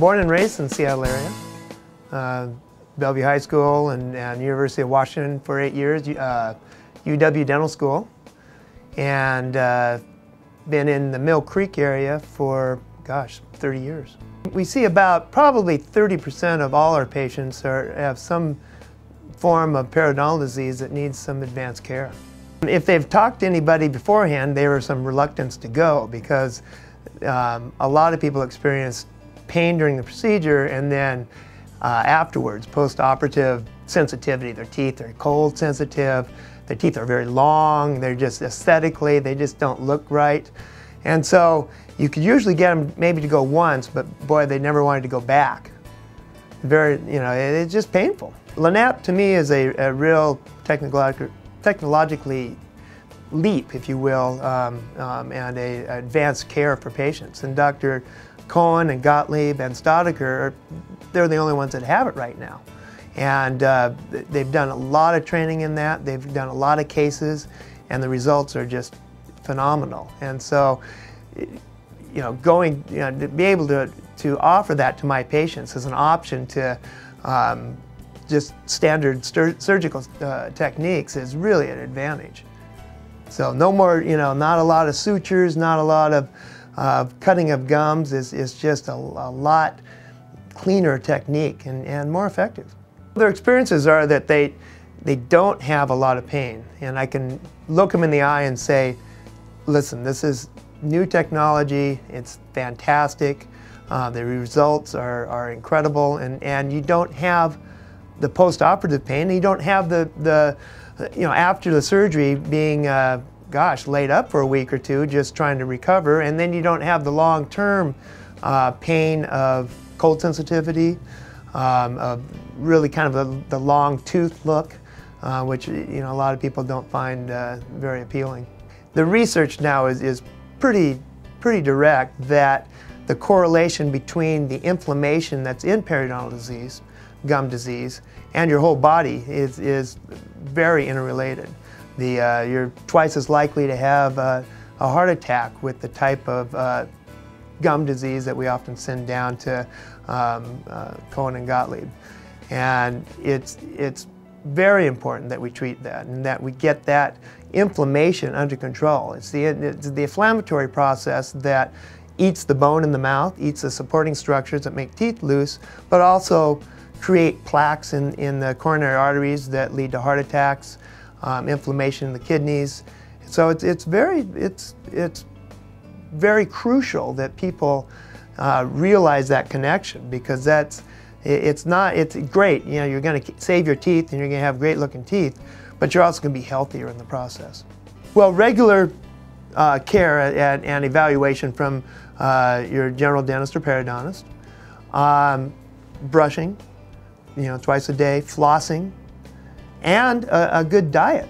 Born and raised in the Seattle area. Bellevue High School and University of Washington for 8 years, UW Dental School, and been in the Mill Creek area for, gosh, 30 years. We see about probably 30% of all our patients have some form of periodontal disease that needs some advanced care. If they've talked to anybody beforehand, there was some reluctance to go because a lot of people experience pain during the procedure and then afterwards, post-operative sensitivity. Their teeth are cold sensitive, their teeth are very long, they're just aesthetically, they just don't look right. And so you could usually get them maybe to go once, but boy, they never wanted to go back. It's just painful. LNAP to me is a real technologically leap, if you will, and an advanced care for patients. And Dr. Cohen and Gottlieb and Staudiker, they're the only ones that have it right now. And they've done a lot of training in that, they've done a lot of cases, and the results are just phenomenal. And so, to be able to offer that to my patients as an option to just standard surgical techniques is really an advantage. So no more, not a lot of sutures, not a lot of cutting of gums. Is just a lot cleaner technique and more effective. Their experiences are that they don't have a lot of pain, and I can look them in the eye and say, listen, this is new technology, it's fantastic, the results are incredible, and you don't have the post-operative pain, you don't have the after the surgery being laid up for a week or two just trying to recover, and then you don't have the long-term pain of cold sensitivity, of really kind of the long tooth look, which a lot of people don't find very appealing. The research now is pretty direct that the correlation between the inflammation that's in periodontal disease, gum disease, and your whole body is very interrelated. You're twice as likely to have a heart attack with the type of gum disease that we often send down to Cohen and Gottlieb. And it's very important that we treat that and that we get that inflammation under control. It's the inflammatory process that eats the bone in the mouth, eats the supporting structures that make teeth loose, but also create plaques in the coronary arteries that lead to heart attacks, inflammation in the kidneys. So it's very crucial that people realize that connection, because it's great. You're going to save your teeth and you're going to have great looking teeth, but you're also going to be healthier in the process. Well, regular care and evaluation from your general dentist or periodontist, brushing, twice a day, flossing, and a good diet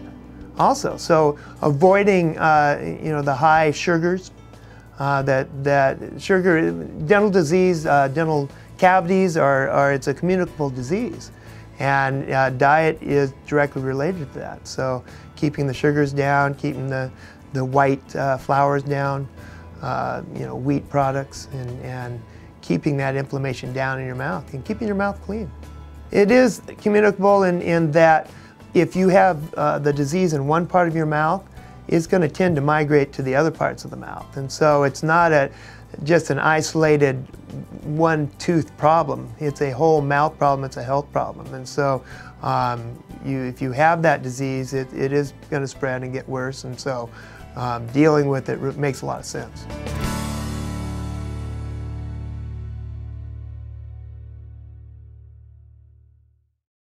also. So avoiding the high sugars, dental disease, dental cavities it's a communicable disease, and diet is directly related to that. So keeping the sugars down, keeping the white flours down, wheat products, and keeping that inflammation down in your mouth and keeping your mouth clean. It is communicable in that if you have the disease in one part of your mouth, it's going to tend to migrate to the other parts of the mouth. And so it's not just an isolated one tooth problem. It's a whole mouth problem, it's a health problem. And so if you have that disease, it is going to spread and get worse. And so dealing with it makes a lot of sense.